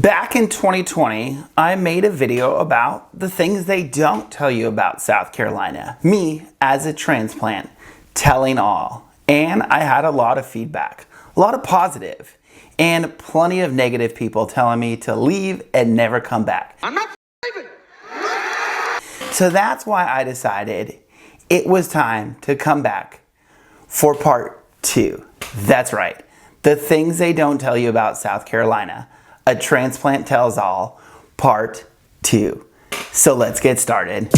Back in 2020, I made a video about the things they don't tell you about South Carolina. Me, as a transplant, telling all. And I had a lot of feedback, a lot of positive, and plenty of negative people telling me to leave and never come back. I'm not leaving. So that's why I decided it was time to come back for part 2. That's right, the things they don't tell you about South Carolina. A Transplant Tells All, part 2. So let's get started.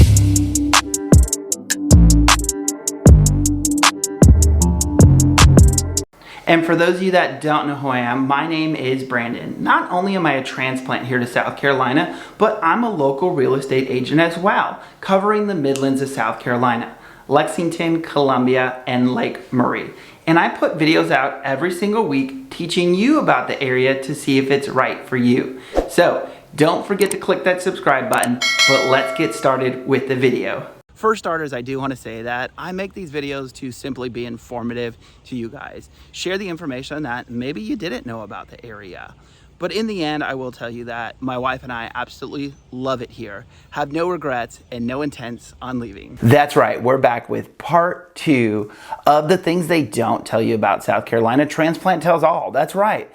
And for those of you that don't know who I am, my name is Brandon. Not only am I a transplant here to South Carolina, but I'm a local real estate agent as well, covering the Midlands of South Carolina, Lexington, Columbia, and Lake Murray. And I put videos out every single week teaching you about the area to see if it's right for you. So don't forget to click that subscribe button, but let's get started with the video. For starters, I do want to say that I make these videos to simply be informative to you guys. Share the information that maybe you didn't know about the area. But in the end, I will tell you that my wife and I absolutely love it here, have no regrets and no intents on leaving. That's right, we're back with part 2 of the things they don't tell you about South Carolina. Transplant Tells All, that's right.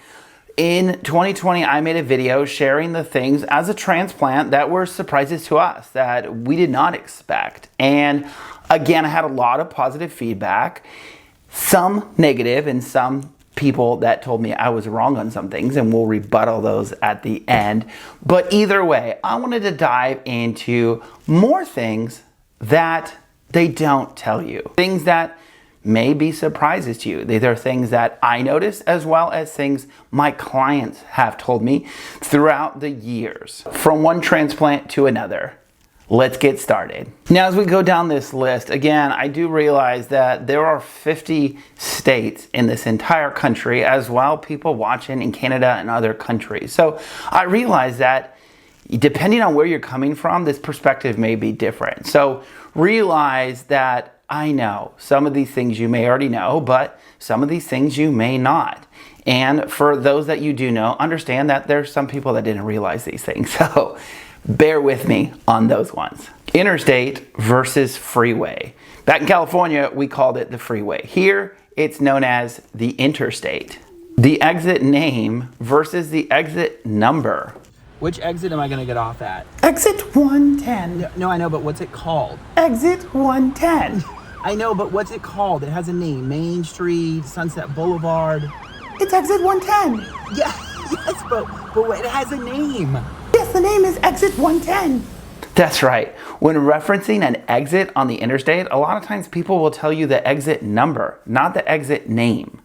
In 2020, I made a video sharing the things as a transplant that were surprises to us that we did not expect. And again, I had a lot of positive feedback, some negative and some people that told me I was wrong on some things, and we'll rebuttal those at the end. But either way, I wanted to dive into more things that they don't tell you. Things that may be surprises to you. These are things that I noticed as well as things my clients have told me throughout the years, from one transplant to another. Let's get started. Now, as we go down this list, again, I do realize that there are 50 states in this entire country, as well people watching in Canada and other countries. So I realize that depending on where you're coming from, this perspective may be different. So realize that I know some of these things you may already know, but some of these things you may not. And for those that you do know, understand that there's some people that didn't realize these things. So bear with me on those ones. Interstate versus freeway. Back in California, we called it the freeway. Here, it's known as the interstate. The exit name versus the exit number. Which exit am I going to get off at? Exit 110. No, I know, but what's it called? Exit 110. I know, but what's it called? It has a name. Main Street, Sunset Boulevard. It's exit 110. Yeah, yes, but it has a name. Yes, the name is exit 110. That's right. When referencing an exit on the interstate, a lot of times people will tell you the exit number, not the exit name.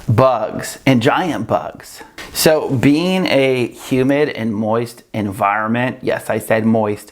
Bugs and giant bugs. So being a humid and moist environment, yes, I said moist,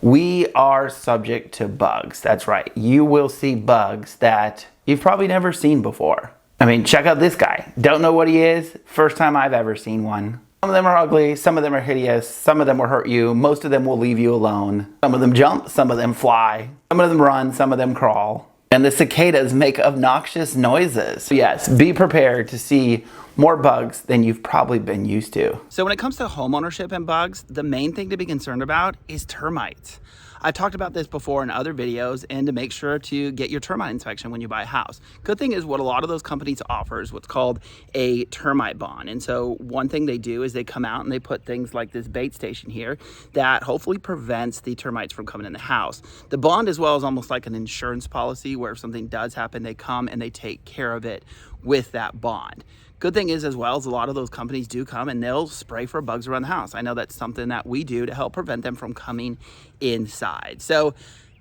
we are subject to bugs. That's right. You will see bugs that you've probably never seen before. I mean, check out this guy. Don't know what he is. First time I've ever seen one. Some of them are ugly, some of them are hideous, some of them will hurt you, most of them will leave you alone. Some of them jump, some of them fly, some of them run, some of them crawl. And the cicadas make obnoxious noises. So yes, be prepared to see more bugs than you've probably been used to. So when it comes to homeownership and bugs, the main thing to be concerned about is termites. I've talked about this before in other videos, and to make sure to get your termite inspection when you buy a house. Good thing is what a lot of those companies offer is what's called a termite bond. And so one thing they do is they come out and they put things like this bait station here that hopefully prevents the termites from coming in the house. The bond as well is almost like an insurance policy where if something does happen, they come and they take care of it with that bond. Good thing is as well as a lot of those companies do come and they'll spray for bugs around the house. I know that's something that we do to help prevent them from coming inside. So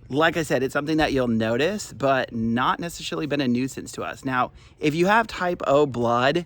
like I said, it's something that you'll notice, but not necessarily been a nuisance to us. Now, if you have type O blood,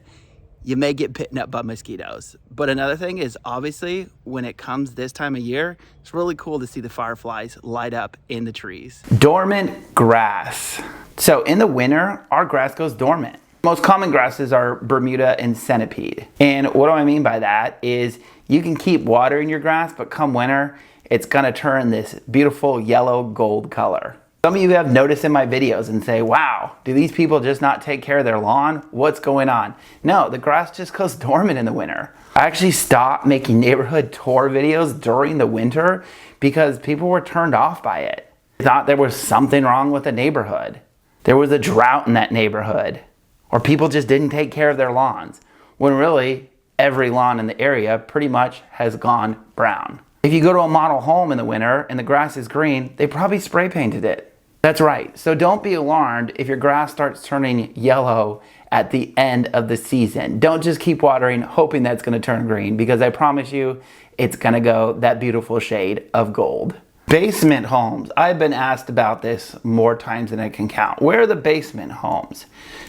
you may get bitten up by mosquitoes. But another thing is obviously when it comes this time of year, it's really cool to see the fireflies light up in the trees. Dormant grass. So in the winter, our grass goes dormant. Most common grasses are Bermuda and centipede. And what do I mean by that is you can keep watering your grass, but come winter, it's gonna turn this beautiful yellow gold color. Some of you have noticed in my videos and say, wow, do these people just not take care of their lawn? What's going on? No, the grass just goes dormant in the winter. I actually stopped making neighborhood tour videos during the winter because people were turned off by it. They thought there was something wrong with the neighborhood. There was a drought in that neighborhood, or people just didn't take care of their lawns, when really every lawn in the area pretty much has gone brown. If you go to a model home in the winter and the grass is green, they probably spray painted it. That's right. So don't be alarmed if your grass starts turning yellow at the end of the season. Don't just keep watering hoping that's going to turn green, because I promise you it's going to go that beautiful shade of gold. Basement homes. I've been asked about this more times than I can count. Where are the basement homes?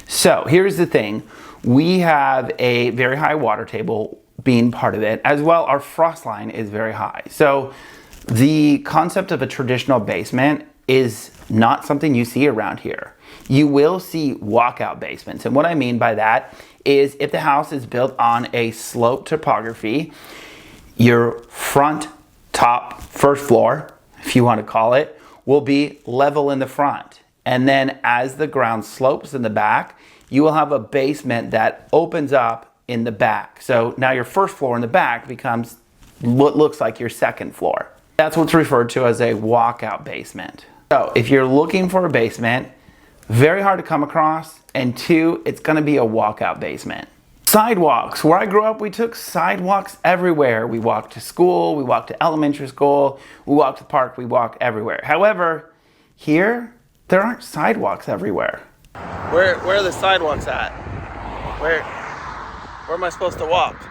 So here's the thing. We have a very high water table being part of it. As well, our frost line is very high. So the concept of a traditional basement is not something you see around here. You will see walkout basements. And what I mean by that is if the house is built on a slope topography, your front, top, first floor, if you want to call it, will be level in the front. And then as the ground slopes in the back, you will have a basement that opens up in the back. So now your first floor in the back becomes what looks like your second floor. That's what's referred to as a walkout basement. So if you're looking for a basement, very hard to come across, and two, it's gonna be a walkout basement. Sidewalks. Where I grew up, we took sidewalks everywhere. We walked to school, we walked to elementary school, we walked to the park, we walked everywhere. However, here, there aren't sidewalks everywhere. Where are the sidewalks at? Where am I supposed to walk?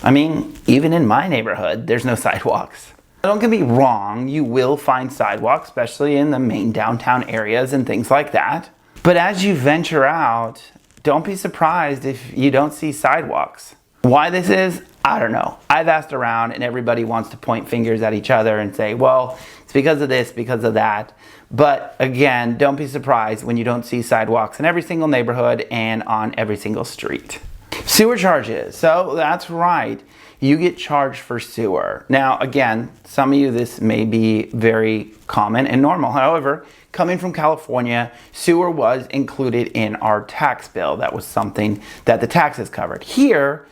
I mean, even in my neighborhood, there's no sidewalks. Don't get me wrong, you will find sidewalks, especially in the main downtown areas and things like that. But as you venture out, don't be surprised if you don't see sidewalks. Why this is, I don't know. I've asked around and everybody wants to point fingers at each other and say, well, it's because of this, because of that. But again, don't be surprised when you don't see sidewalks in every single neighborhood and on every single street. Sewer charges. So that's right. You get charged for sewer. Now, again, some of you, this may be very common and normal. However, coming from California, sewer was included in our tax bill. That was something that the taxes covered. Here,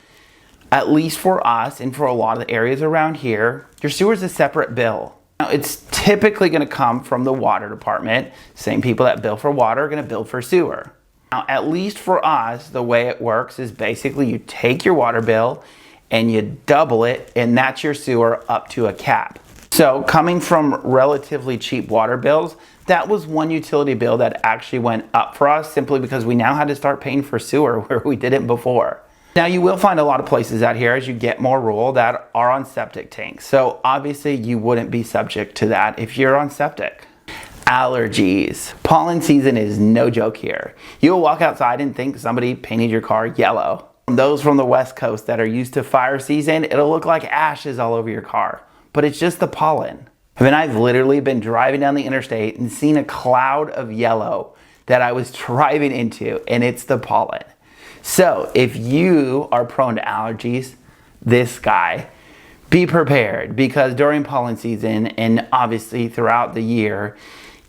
at least for us and for a lot of the areas around here, your sewer is a separate bill. Now, it's typically going to come from the water department. Same people that bill for water are going to bill for sewer. Now, at least for us, the way it works is basically you take your water bill and you double it, and that's your sewer up to a cap. So coming from relatively cheap water bills, that was one utility bill that actually went up for us simply because we now had to start paying for sewer where we didn't before. Now you will find a lot of places out here as you get more rural that are on septic tanks. So obviously you wouldn't be subject to that if you're on septic. Allergies. Pollen season is no joke here. You'll walk outside and think somebody painted your car yellow. Those from the West Coast that are used to fire season, it'll look like ashes all over your car, but it's just the pollen. I mean, I've literally been driving down the interstate and seen a cloud of yellow that I was driving into, and it's the pollen. So if you are prone to allergies, this guy, be prepared, because during pollen season and obviously throughout the year,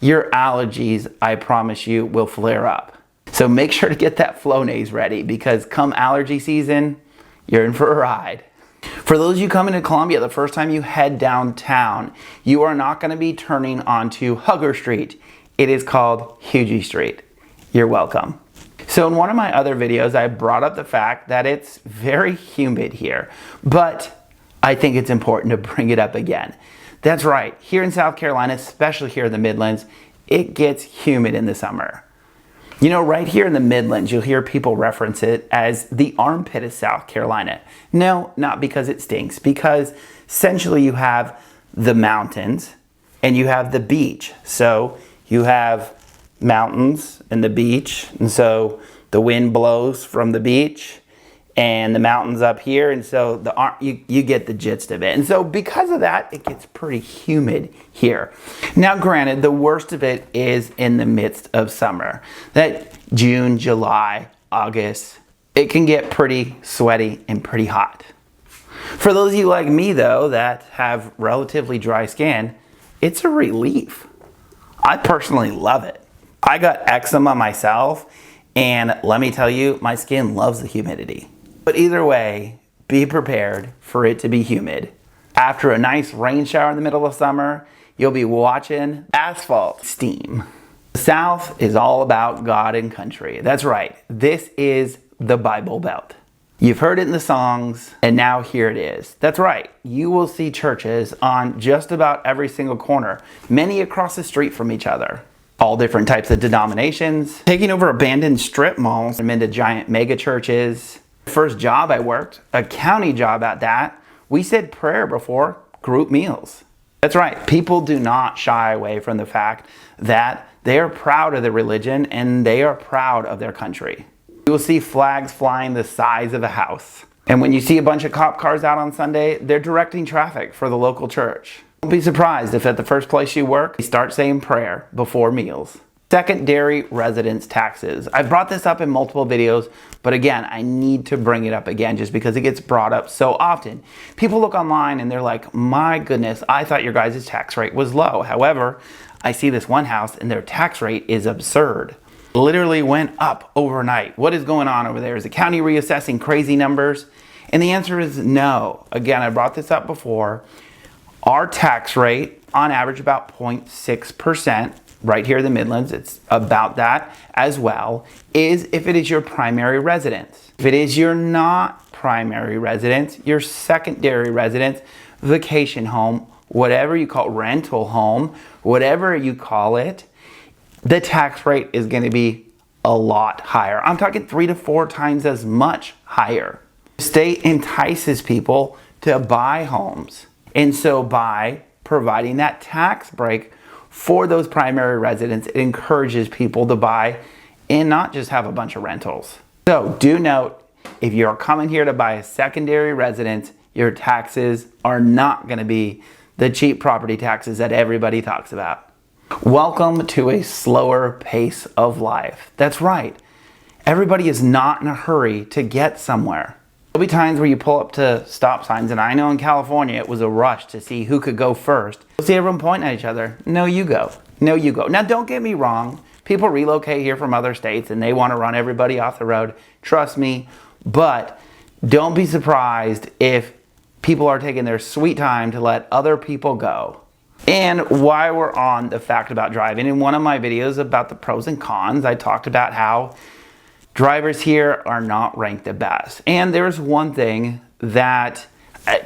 your allergies, I promise you, will flare up. So make sure to get that Flonase ready, because come allergy season, you're in for a ride. For those of you coming to Columbia, the first time you head downtown, you are not going to be turning onto Hugger Street. It is called Hugie Street. You're welcome. So in one of my other videos, I brought up the fact that it's very humid here, but I think it's important to bring it up again. That's right. Here in South Carolina, especially here in the Midlands, it gets humid in the summer. You know, right here in the Midlands, you'll hear people reference it as the armpit of South Carolina. No, not because it stinks, because essentially you have the mountains and you have the beach. So you have mountains and the beach, and so the wind blows from the beach and the mountains up here, and so you get the gist of it. And so because of that, it gets pretty humid here. Now granted, the worst of it is in the midst of summer. That June, July, August, it can get pretty sweaty and pretty hot. For those of you like me though, that have relatively dry skin, it's a relief. I personally love it. I got eczema myself, and let me tell you, my skin loves the humidity. But either way, be prepared for it to be humid. After a nice rain shower in the middle of summer, you'll be watching asphalt steam. The South is all about God and country. That's right. This is the Bible Belt. You've heard it in the songs, and now here it is. That's right. You will see churches on just about every single corner, many across the street from each other. All different types of denominations, taking over abandoned strip malls and into giant mega churches. First job I worked, a county job at that, we said prayer before group meals. That's right. People do not shy away from the fact that they are proud of their religion and they are proud of their country. You will see flags flying the size of a house. And when you see a bunch of cop cars out on Sunday, they're directing traffic for the local church. Don't be surprised if at the first place you work, you start saying prayer before meals. Secondary residence taxes. I've brought this up in multiple videos, but again, I need to bring it up again just because it gets brought up so often. People look online and they're like, my goodness, I thought your guys' tax rate was low. However, I see this one house and their tax rate is absurd. Literally went up overnight. What is going on over there? Is the county reassessing crazy numbers? And the answer is no. Again, I brought this up before. Our tax rate, on average, about 0.6%. Right here in the Midlands, it's about that as well, is if it is your primary residence. If it is your not primary residence, your secondary residence, vacation home, whatever you call it, rental home, whatever you call it, the tax rate is going to be a lot higher. I'm talking 3 to 4 times as much higher. The state entices people to buy homes. And so by providing that tax break for those primary residents, it encourages people to buy and not just have a bunch of rentals. So do note, if you're coming here to buy a secondary residence, your taxes are not going to be the cheap property taxes that everybody talks about. Welcome to a slower pace of life. That's right. Everybody is not in a hurry to get somewhere. There'll be times where you pull up to stop signs, and I know in California it was a rush to see who could go first. You'll see everyone pointing at each other. No, you go. No, you go. Now, don't get me wrong. People relocate here from other states and they want to run everybody off the road. Trust me. But don't be surprised if people are taking their sweet time to let other people go. And while we're on the fact about driving, in one of my videos about the pros and cons, I talked about how drivers here are not ranked the best. And there's one thing that,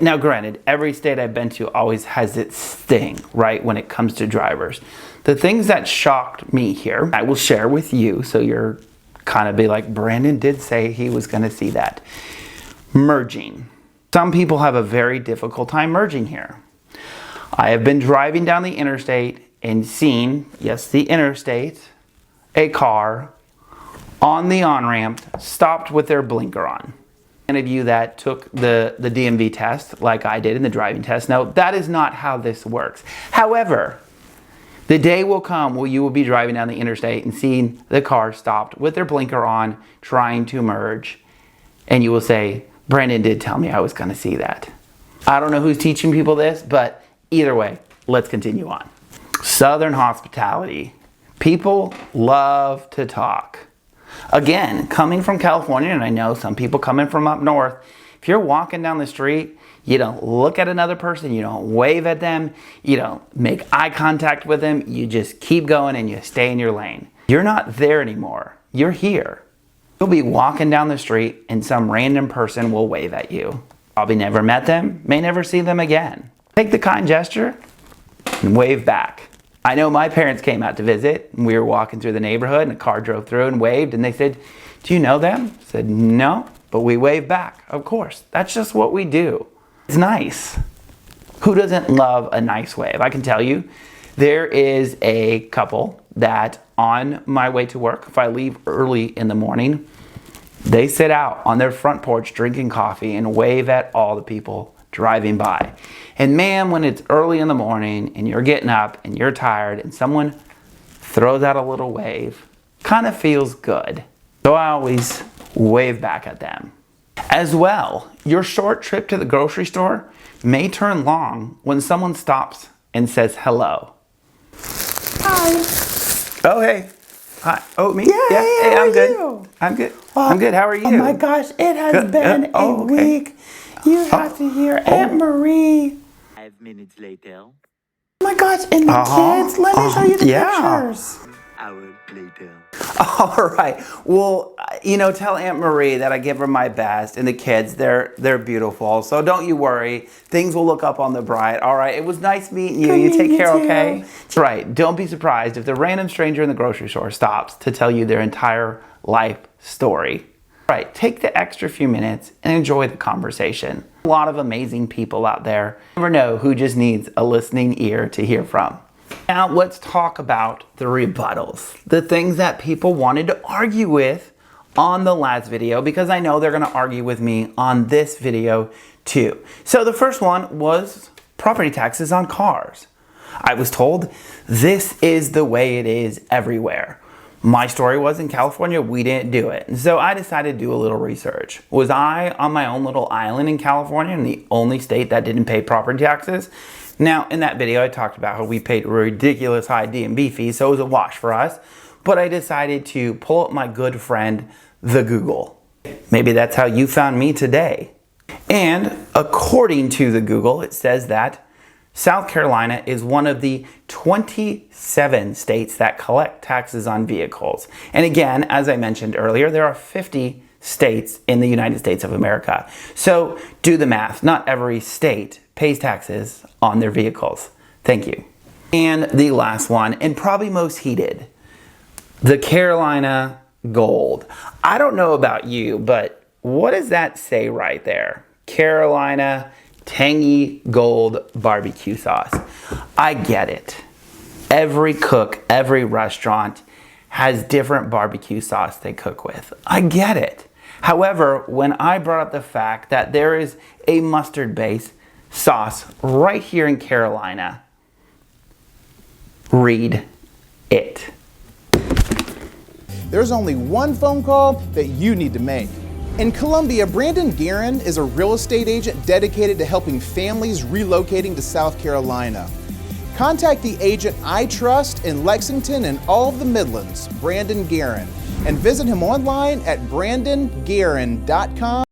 now granted, every state I've been to always has its thing, right, when it comes to drivers. The things that shocked me here, I will share with you, so you're kind of be like, Brandon did say he was going to see that. Merging. Some people have a very difficult time merging here. I have been driving down the interstate and seen, yes, the interstate, a car on the on-ramp stopped with their blinker on. Any of you that took the DMV test like I did in the driving test, no, that is not how this works. However, the day will come where you will be driving down the interstate and seeing the car stopped with their blinker on trying to merge, and you will say, Brandon did tell me I was going to see that. I don't know who's teaching people this, but either way, let's continue on. Southern hospitality. People love to talk. Again, coming from California, and I know some people coming from up north, if you're walking down the street, you don't look at another person, you don't wave at them, you don't make eye contact with them, you just keep going and you stay in your lane. You're not there anymore. You're here. You'll be walking down the street and some random person will wave at you. Probably never met them, may never see them again. Take the kind gesture and wave back. I know my parents came out to visit and we were walking through the neighborhood and a car drove through and waved and they said, do you know them? I said, no, but we waved back. Of course, that's just what we do. It's nice. Who doesn't love a nice wave? I can tell you, there is a couple that on my way to work, if I leave early in the morning, they sit out on their front porch drinking coffee and wave at all the people driving by. And man, when it's early in the morning and you're getting up and you're tired and someone throws out a little wave, kind of feels good. So I always wave back at them. As well, your short trip to the grocery store may turn long when someone stops and says hello. Hi. Oh, hey. Hi. Oh, me? Yeah, hey, I'm good. You? I'm good. Oh, I'm good. How are you? Oh my gosh, it has been a week. You have to hear Aunt Marie. 5 minutes later. Oh my gosh, and the kids, let me show you the pictures. Hour later. All right. Well, you know, tell Aunt Marie that I give her my best, and the kids, they're beautiful. So don't you worry. Things will look up on the bright. All right. It was nice meeting you. You take care, okay? Right. Don't be surprised if the random stranger in the grocery store stops to tell you their entire life story. Right. Take the extra few minutes and enjoy the conversation. A lot of amazing people out there. You never know who just needs a listening ear to hear from. Now let's talk about the rebuttals, the things that people wanted to argue with on the last video, because I know they're going to argue with me on this video too. So the first one was property taxes on cars. I was told this is the way it is everywhere. My story was in California, we didn't do it. And so I decided to do a little research. Was I on my own little island in California and the only state that didn't pay property taxes? Now, in that video, I talked about how we paid ridiculous high D&B fees, so it was a wash for us. But I decided to pull up my good friend, the Google. Maybe that's how you found me today. And according to the Google, it says that South Carolina is one of the 27 states that collect taxes on vehicles. And again, as I mentioned earlier, there are 50 states in the United States of America. So do the math. Not every state pays taxes on their vehicles. Thank you. And the last one, and probably most heated, the Carolina Gold. I don't know about you, but what does that say right there? Carolina Tangy Gold Barbecue Sauce. I get it. Every cook, every restaurant has different barbecue sauce they cook with. I get it. However, when I brought up the fact that there is a mustard-based sauce right here in Carolina, read it. There's only one phone call that you need to make. In Columbia, Brandon Guerin is a real estate agent dedicated to helping families relocating to South Carolina. Contact the agent I trust in Lexington and all of the Midlands, Brandon Guerin, and visit him online at brandonguerin.com.